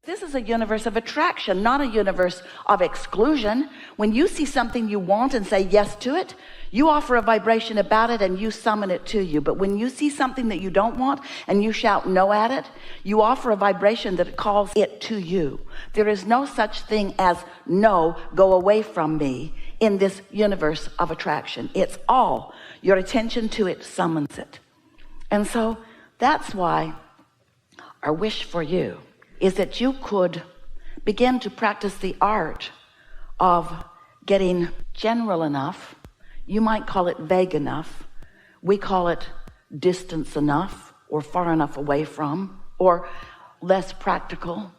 This is a universe of attraction, not a universe of exclusion. When you see something you want and say yes to it, you offer a vibration about it and you summon it to you. But when you see something that you don't want and you shout no at it, you offer a vibration that calls it to you. There is no such thing as no, go away from me in this universe of attraction. It's all your attention to it summons it. And so that's why our wish for you is that you could begin to practice the art of getting general enough. You might call it vague enough. We call it distance enough, or far enough away from, or less practical.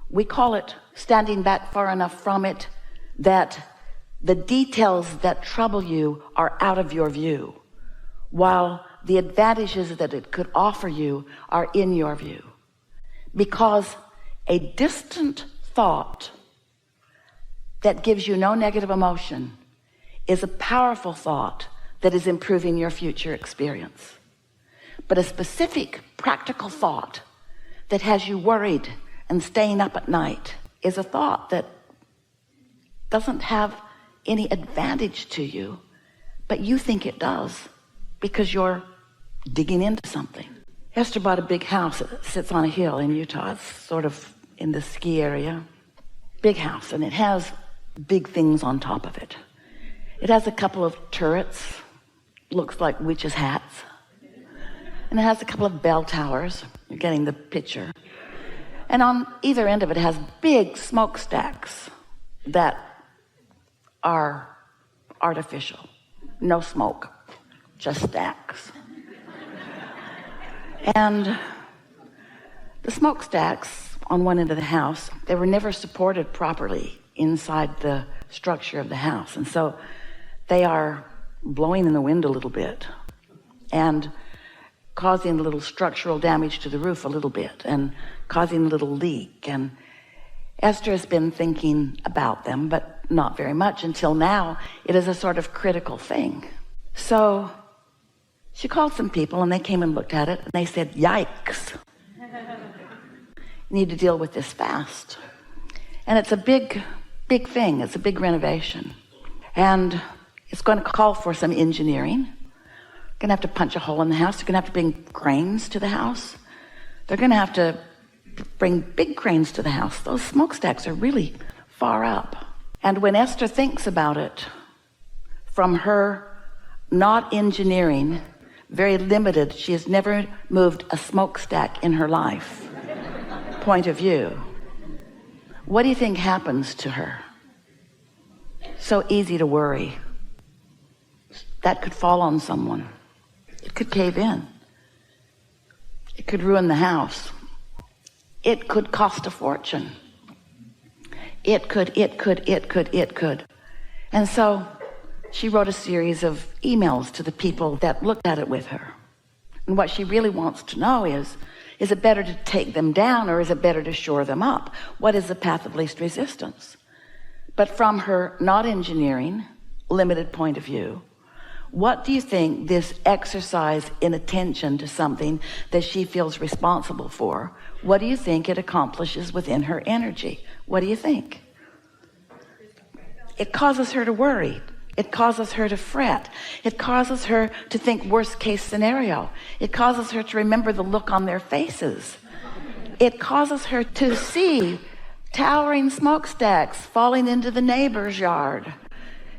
We call it standing back far enough from it that the details that trouble you are out of your view, while the advantages that it could offer you are in your view. Because a distant thought that gives you no negative emotion is a powerful thought that is improving your future experience. But a specific practical thought that has you worried and staying up at night is a thought that doesn't have any advantage to you, but you think it does because you're digging into something. Esther bought a big house that sits on a hill in Utah. It's sort of in the ski area. Big house, and it has big things on top of it. It has a couple of turrets, looks like witches' hats. And it has a couple of bell towers. You're getting the picture. And on either end of it has big smokestacks that are artificial. No smoke, just stacks. And the smokestacks on one end of the house, they were never supported properly inside the structure of the house. And so they are blowing in the wind a little bit and causing a little structural damage to the roof a little bit and causing a little leak. And Esther has been thinking about them, but not very much until now. It is a sort of critical thing. So she called some people and they came and looked at it and they said, yikes. You need to deal with this fast. And it's a big thing. It's a big renovation. And it's going to call for some engineering. You're going to have to punch a hole in the house. You're going to have to bring cranes to the house. They're going to have to bring big cranes to the house. Those smokestacks are really far up. And when Esther thinks about it, from her not engineering, very limited, she has never moved a smokestack in her life, point of view, what do you think happens to her? So easy to worry. That could fall on someone. It could cave in. It could ruin the house. It could cost a fortune. It could. And so she wrote a series of emails to the people that looked at it with her. And what she really wants to know is it better to take them down or is it better to shore them up? What is the path of least resistance? But from her not engineering, limited point of view, what do you think this exercise in attention to something that she feels responsible for, what do you think it accomplishes within her energy? What do you think? It causes her to worry. It causes her to fret. It causes her to think worst case scenario. It causes her to remember the look on their faces. It causes her to see towering smokestacks falling into the neighbor's yard.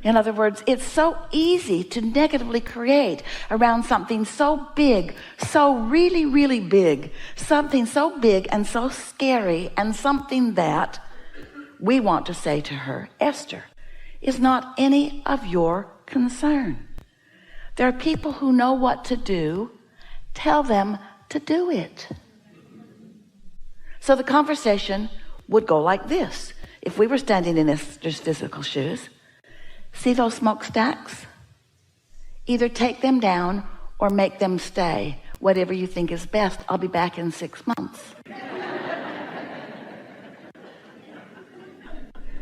In other words, it's so easy to negatively create around something so big, so really, really big, something so big and so scary, and something that we want to say to her, Esther, is not any of your concern. There are people who know what to do. Tell them to do it. So the conversation would go like this. If we were standing in Esther's physical shoes, see those smokestacks? Either take them down or make them stay. Whatever you think is best. I'll be back in 6 months.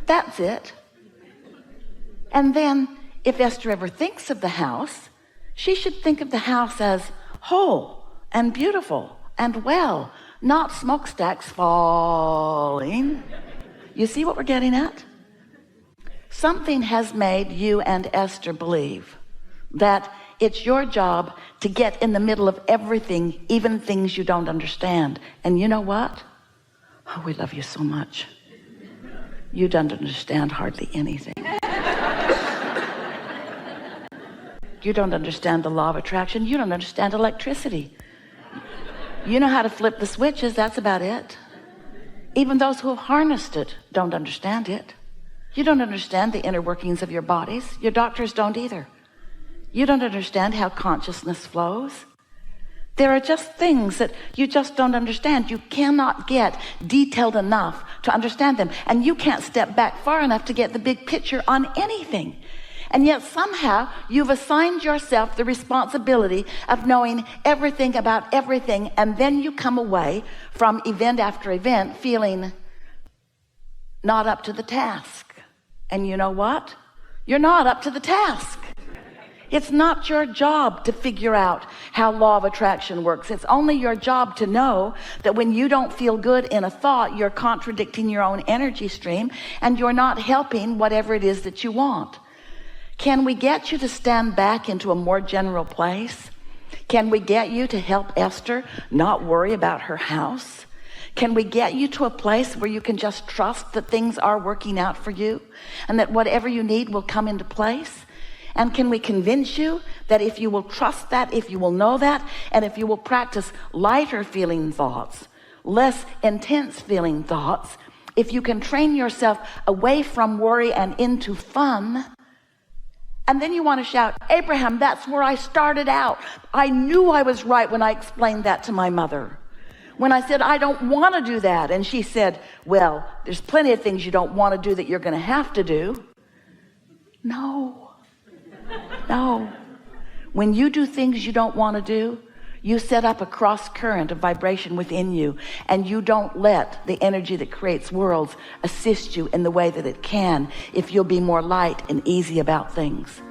That's it. And then if Esther ever thinks of the house, she should think of the house as whole and beautiful and well, not smokestacks falling. You see what we're getting at? Something has made you and Esther believe that it's your job to get in the middle of everything, even things you don't understand. And you know what? Oh, we love you so much. You don't understand hardly anything. You don't understand the law of attraction. You don't understand electricity. You know how to flip the switches, that's about it. Even those who have harnessed it don't understand it. You don't understand the inner workings of your bodies. Your doctors don't either. You don't understand how consciousness flows. There are just things that you just don't understand. You cannot get detailed enough to understand them. And you can't step back far enough to get the big picture on anything. And yet somehow you've assigned yourself the responsibility of knowing everything about everything. And then you come away from event after event feeling not up to the task. And you know what? You're not up to the task. It's not your job to figure out how law of attraction works. It's only your job to know that when you don't feel good in a thought, you're contradicting your own energy stream and you're not helping whatever it is that you want. Can we get you to stand back into a more general place? Can we get you to help Esther not worry about her house? Can we get you to a place where you can just trust that things are working out for you and that whatever you need will come into place? And can we convince you that if you will trust that, if you will know that, and if you will practice lighter feeling thoughts, less intense feeling thoughts, if you can train yourself away from worry and into fun, and then you want to shout, Abraham, that's where I started out. I knew I was right when I explained that to my mother. When I said, I don't want to do that. And she said, well, there's plenty of things you don't want to do that you're going to have to do. No. When you do things you don't want to do, you set up a cross current of vibration within you, and you don't let the energy that creates worlds assist you in the way that it can if you'll be more light and easy about things.